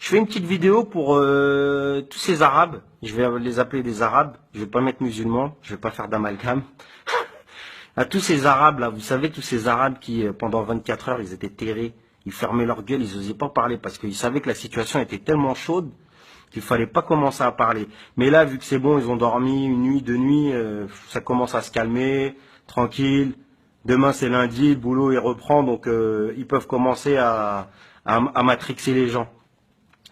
Je fais une petite vidéo pour tous ces Arabes. Je vais les appeler des Arabes. Je vais pas mettre musulmans. Je vais pas faire d'amalgame. À tous ces Arabes là, vous savez, tous ces Arabes qui pendant 24 heures ils étaient terrés, ils fermaient leur gueule, ils osaient pas parler parce qu'ils savaient que la situation était tellement chaude qu'il fallait pas commencer à parler. Mais là, vu que c'est bon, ils ont dormi une nuit, deux nuits, ça commence à se calmer, tranquille. Demain c'est lundi, le boulot il reprend, donc ils peuvent commencer à matrixer les gens.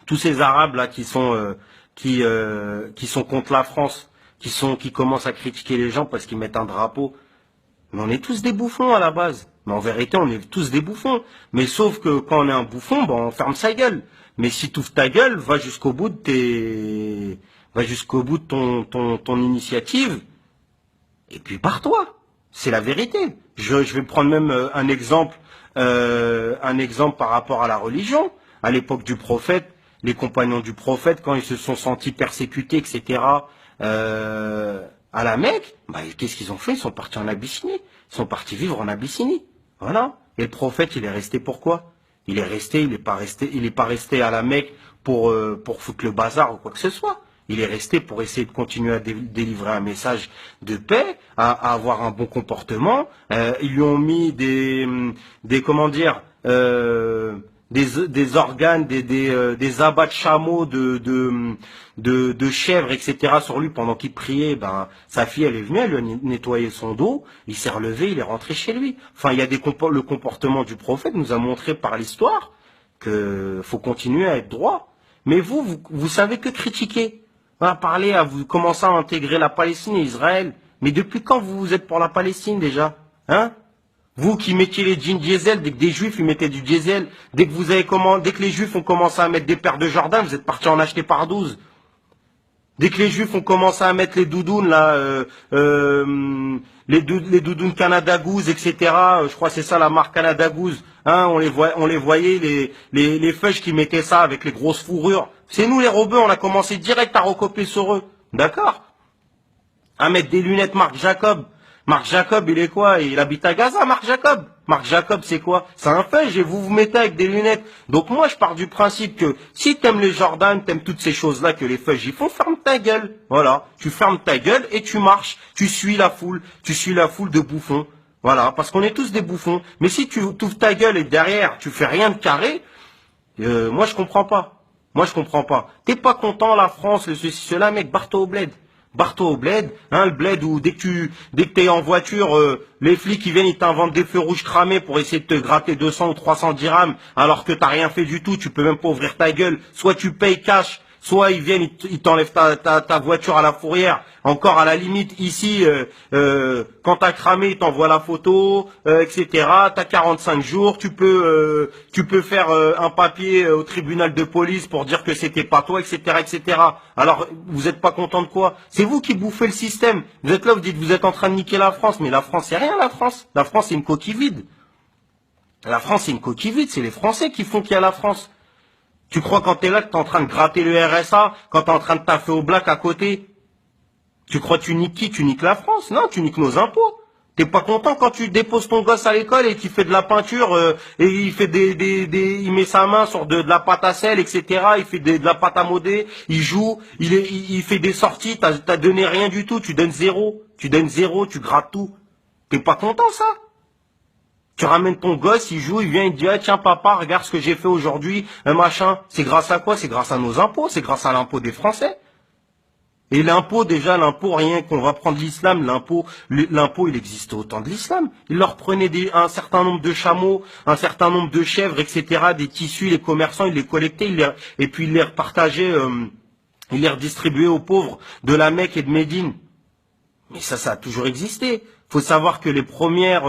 Tous ces Arabes là qui sont contre la France, qui commencent à critiquer les gens parce qu'ils mettent un drapeau. Mais on est tous des bouffons à la base. Mais en vérité, on est tous des bouffons. Mais sauf que quand on est un bouffon, ben on ferme sa gueule. Mais si tu ouvres ta gueule, va jusqu'au bout de ton initiative. Et puis pars-toi. C'est la vérité. Je vais prendre même un exemple par rapport à la religion. À l'époque du prophète, les compagnons du prophète, quand ils se sont sentis persécutés, etc., à la Mecque, bah, qu'est-ce qu'ils ont fait? Ils sont partis en Abyssinie. Ils sont partis vivre en Abyssinie. Voilà. Et le prophète, il est resté pourquoi? Il est pas resté à la Mecque pour foutre le bazar ou quoi que ce soit. Il est resté pour essayer de continuer à délivrer un message de paix, à avoir un bon comportement. Ils lui ont mis comment dire, des organes, des abats de chameaux, de chèvres, etc. sur lui pendant qu'il priait. Ben, sa fille, elle est venue, elle lui a nettoyé son dos. Il s'est relevé, il est rentré chez lui. Enfin, il y a le comportement du prophète nous a montré par l'histoire que faut continuer à être droit. Mais vous savez que critiquer. On va parler à vous commencer à intégrer la Palestine et Israël. Mais depuis quand vous êtes pour la Palestine déjà? Hein? Vous qui mettiez les jeans diesel, dès que des juifs ils mettaient du diesel, dès que les juifs ont commencé à mettre des paires de Jordan, vous êtes partis en acheter par 12. Dès que les juifs ont commencé à mettre les doudounes là, les doudounes Canada Goose, etc. Je crois que c'est ça la marque Canada Goose. Hein, on les voyait les feuilles qui mettaient ça avec les grosses fourrures. C'est nous les robeux, on a commencé direct à recopier sur eux, d'accord? À mettre des lunettes Marc Jacob. Marc Jacob, il est quoi? Il habite à Gaza, Marc Jacob. Marc Jacob, c'est quoi? C'est un feuille et vous mettez avec des lunettes. Donc moi, je pars du principe que si t'aimes les Jordan, t'aimes toutes ces choses-là que les feuilles y font, ferme ta gueule. Voilà. Tu fermes ta gueule et tu marches. Tu suis la foule. Tu suis la foule de bouffons. Voilà. Parce qu'on est tous des bouffons. Mais si tu ouvres ta gueule et derrière, tu fais rien de carré, moi, je comprends pas. Moi, je comprends pas. T'es pas content, la France, le ceci, cela, mec, barre-toi au bled. Barre-toi au bled, hein, le bled où dès que t'es en voiture, les flics ils viennent, ils t'inventent des feux rouges cramés pour essayer de te gratter 200 ou 300 dirhams, alors que t'as rien fait du tout, tu peux même pas ouvrir ta gueule. Soit tu payes cash, soit ils viennent, ils t'enlèvent ta voiture à la fourrière. Encore à la limite ici, quand t'as cramé, ils t'envoient la photo, etc. T'as 45 jours, tu peux faire un papier au tribunal de police pour dire que c'était pas toi, etc., etc. Alors vous êtes pas content de quoi? C'est vous qui bouffez le système. Vous êtes là, vous dites vous êtes en train de niquer la France, mais la France c'est rien, la France. La France c'est une coquille vide. La France c'est une coquille vide, c'est les Français qui font qu'il y a la France. Tu crois quand t'es là que t'es en train de gratter le RSA, quand t'es en train de taffer au black à côté? Tu crois que tu niques qui? Tu niques la France? Non, tu niques nos impôts. T'es pas content quand tu déposes ton gosse à l'école et qu'il fait de la peinture et il fait il met sa main sur de la pâte à sel, etc. Il fait de la pâte à modeler, il joue, il fait des sorties, t'as donné rien du tout, tu donnes zéro, tu grattes tout. T'es pas content ça? Tu ramènes ton gosse, il joue, il vient, il dit, ah, tiens papa, regarde ce que j'ai fait aujourd'hui, un machin. C'est grâce à quoi? C'est grâce à nos impôts, c'est grâce à l'impôt des Français. Et l'impôt, déjà, l'impôt, rien qu'on va prendre l'islam, l'impôt, il existait au temps de l'islam. Il leur prenait un certain nombre de chameaux, un certain nombre de chèvres, etc., des tissus, les commerçants, ils les collectaient, et puis ils les repartageaient, ils les redistribuaient aux pauvres de la Mecque et de Médine. Mais ça a toujours existé. Faut savoir que les premières,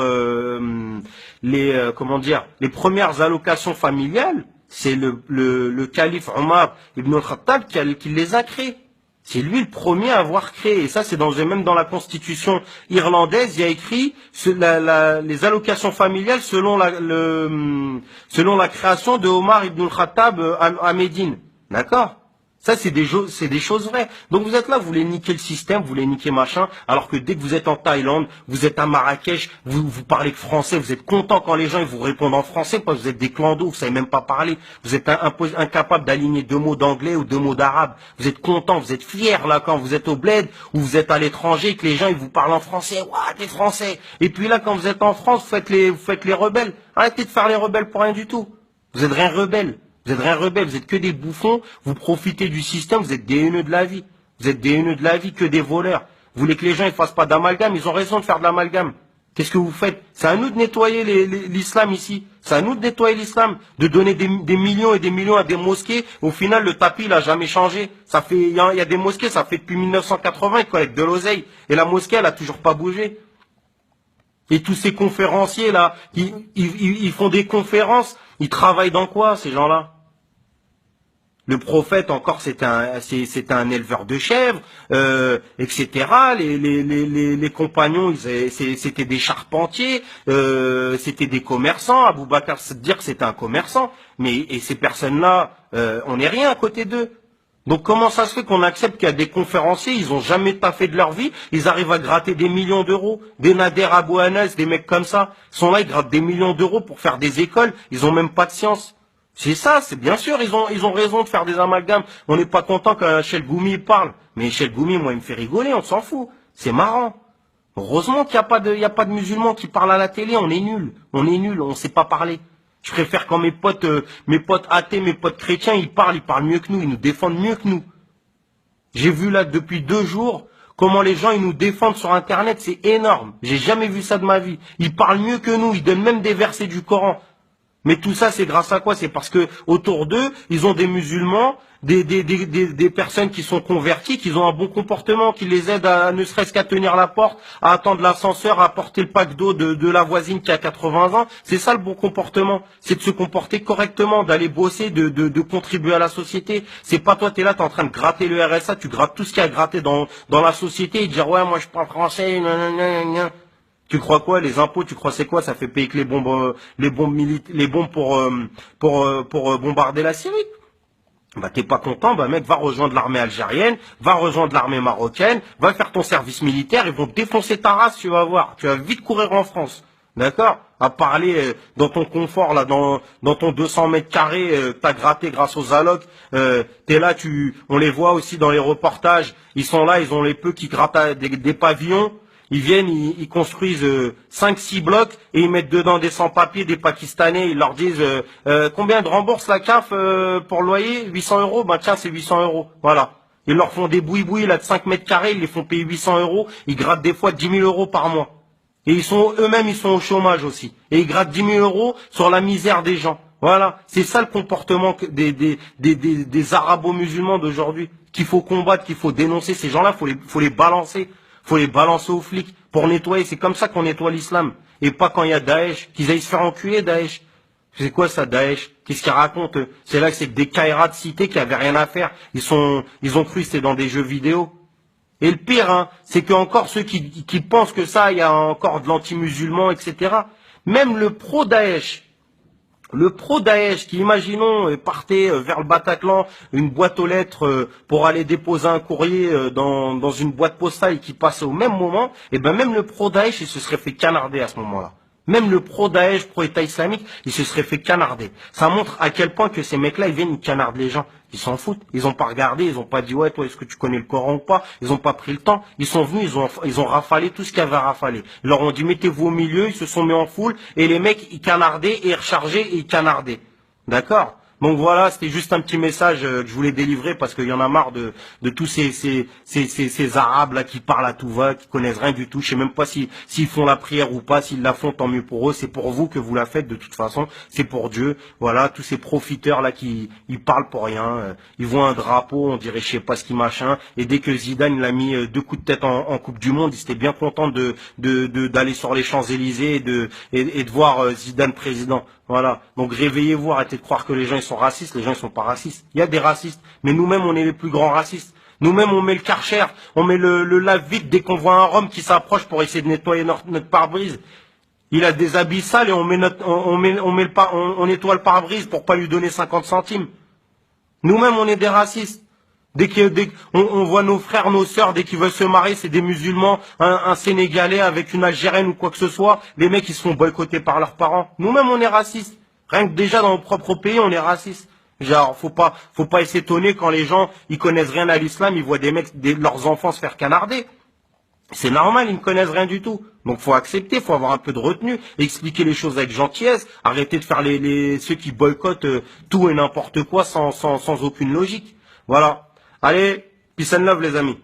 les premières allocations familiales, c'est le calife Omar ibn al-Khattab qui les a créées. C'est lui le premier à avoir créé. Et ça, c'est même dans la constitution irlandaise, il y a écrit les allocations familiales selon la création de Omar ibn al-Khattab à Médine. D'accord? Ça, c'est des choses vraies. Donc vous êtes là, vous voulez niquer le système, vous voulez niquer machin, alors que dès que vous êtes en Thaïlande, vous êtes à Marrakech, vous parlez que français, vous êtes content quand les gens ils vous répondent en français, parce que vous êtes des clandos, vous savez même pas parler, vous êtes incapable d'aligner deux mots d'anglais ou deux mots d'arabe. Vous êtes content, vous êtes fier là quand vous êtes au bled ou vous êtes à l'étranger, que les gens ils vous parlent en français, ouah, t'es français. Et puis là, quand vous êtes en France, vous faites les rebelles. Arrêtez de faire les rebelles pour rien du tout. Vous êtes rien rebelle. Vous êtes rien rebelle, vous êtes que des bouffons, vous profitez du système, vous êtes des haineux de la vie. Vous êtes des haineux de la vie, que des voleurs. Vous voulez que les gens ne fassent pas d'amalgame, ils ont raison de faire de l'amalgame. Qu'est-ce que vous faites? C'est à nous de nettoyer l'islam ici. C'est à nous de nettoyer l'islam, de donner des millions et des millions à des mosquées. Au final, le tapis, il a jamais changé. Il y a des mosquées, ça fait depuis 1980, ils collectent de l'oseille. Et la mosquée, elle a toujours pas bougé. Et tous ces conférenciers là, ils font des conférences, ils travaillent dans quoi ces gens-là? Le prophète encore c'était un éleveur de chèvres, etc. Les compagnons c'était des charpentiers, c'était des commerçants. Abou Bakr dire que c'était un commerçant, et ces personnes-là, on n'est rien à côté d'eux. Donc comment ça se fait qu'on accepte qu'il y a des conférenciers, ils ont jamais taffé de leur vie, ils arrivent à gratter des millions d'euros, des Nader Abou Anas, des mecs comme ça, ils sont là, ils grattent des millions d'euros pour faire des écoles, ils ont même pas de science. C'est ça, c'est bien sûr, ils ont raison de faire des amalgames. On n'est pas content qu'un Chel Goumi parle, mais Chel Goumi, moi, il me fait rigoler, on s'en fout, c'est marrant. Heureusement qu'il n'y a pas de musulmans qui parlent à la télé, on est nuls, on sait pas parler. Je préfère quand mes potes athées, mes potes chrétiens, ils parlent mieux que nous, ils nous défendent mieux que nous. J'ai vu là depuis 2 jours comment les gens ils nous défendent sur Internet, c'est énorme. J'ai jamais vu ça de ma vie. Ils parlent mieux que nous, ils donnent même des versets du Coran. Mais tout ça, c'est grâce à quoi? C'est parce que autour d'eux, ils ont des musulmans, des personnes qui sont converties, qui ont un bon comportement, qui les aident à ne serait-ce qu'à tenir la porte, à attendre l'ascenseur, à porter le pack d'eau de la voisine qui a 80 ans. C'est ça le bon comportement. C'est de se comporter correctement, d'aller bosser, de contribuer à la société. C'est pas toi, t'es là, t'es en train de gratter le RSA, tu grattes tout ce qu'il y a gratté dans la société et dire ouais, moi je parle français, nanana. Tu crois quoi? Les impôts, tu crois c'est quoi? Ça fait payer que les bombes pour bombarder la Syrie. Bah t'es pas content, bah mec, va rejoindre l'armée algérienne, va rejoindre l'armée marocaine, va faire ton service militaire, ils vont te défoncer ta race, tu vas voir. Tu vas vite courir en France. D'accord? À parler dans ton confort, là, dans ton 200 mètres carrés, t'as gratté grâce aux allocs, t'es là, on les voit aussi dans les reportages, ils sont là, ils ont les peu qui grattent des pavillons. Ils viennent, ils construisent 5-6 blocs et ils mettent dedans des sans-papiers, des Pakistanais. Ils leur disent combien de rembourse la CAF pour le loyer? 800 euros. Ben tiens, c'est 800 euros. Voilà. Ils leur font des boui-boui là de 5 mètres carrés. Ils les font payer 800 euros. Ils grattent des fois 10 000 euros par mois. Et eux-mêmes, ils sont au chômage aussi. Et ils grattent 10 000 euros sur la misère des gens. Voilà. C'est ça le comportement des arabo-musulmans d'aujourd'hui qu'il faut combattre, qu'il faut dénoncer. Ces gens-là, faut les balancer. Faut les balancer aux flics pour nettoyer. C'est comme ça qu'on nettoie l'islam. Et pas quand il y a Daesh. Qu'ils aillent se faire enculer, Daesh. C'est quoi ça, Daesh? Qu'est-ce qu'ils racontent? C'est là que c'est que des caïras de cité qui avaient rien à faire. Ils ont cru que c'était dans des jeux vidéo. Et le pire, hein, c'est que encore ceux qui pensent que ça, il y a encore de l'anti-musulman, etc. Même le pro-Daesh qui, imaginons, partait vers le Bataclan, une boîte aux lettres pour aller déposer un courrier dans une boîte postale qui passait au même moment, et ben même le pro-Daesh, il se serait fait canarder à ce moment-là. Même le pro-Daesh, pro-État islamique, il se serait fait canarder. Ça montre à quel point que ces mecs-là, ils viennent, ils canardent les gens. Ils s'en foutent. Ils ont pas regardé, ils ont pas dit, ouais, toi, est-ce que tu connais le Coran ou pas? Ils ont pas pris le temps. Ils sont venus, ils ont rafalé tout ce qu'il y avait à rafaler. Ils leur ont dit, mettez-vous au milieu, ils se sont mis en foule, et les mecs, ils canardaient, et ils rechargeaient, et ils canardaient. D'accord? Donc voilà, c'était juste un petit message que je voulais délivrer parce qu'il y en a marre de tous ces Arabes là qui parlent à tout va, qui connaissent rien du tout. Je sais même pas s'ils font la prière ou pas, s'ils la font, tant mieux pour eux. C'est pour vous que vous la faites de toute façon. C'est pour Dieu. Voilà, tous ces profiteurs là qui ils parlent pour rien. Ils voient un drapeau, on dirait je sais pas ce qui machin. Et dès que Zidane il a mis 2 coups de tête en Coupe du Monde, ils étaient bien contents d'aller sur les Champs-Élysées et de voir Zidane président. Voilà. Donc réveillez-vous, arrêtez de croire que les gens ils sont racistes, les gens ils sont pas racistes. Il y a des racistes, mais nous-mêmes on est les plus grands racistes. Nous-mêmes on met le Karcher, on met le lave-vite dès qu'on voit un Rome qui s'approche pour essayer de nettoyer notre pare-brise. Il a des habits sales et on nettoie le pare-brise pour pas lui donner 50 centimes. Nous-mêmes on est des racistes. On voit nos frères, nos sœurs, dès qu'ils veulent se marier, c'est des musulmans, un Sénégalais avec une Algérienne ou quoi que ce soit. Les mecs, ils se font boycotter par leurs parents. Nous-mêmes, on est racistes. Rien que déjà dans nos propres pays, on est racistes. Genre, faut pas s'étonner quand les gens, ils connaissent rien à l'islam, ils voient des mecs, leurs enfants se faire canarder. C'est normal, ils ne connaissent rien du tout. Donc faut accepter, faut avoir un peu de retenue, expliquer les choses avec gentillesse, arrêter de faire ceux qui boycottent tout et n'importe quoi sans aucune logique. Voilà. Allez, peace and love les amis.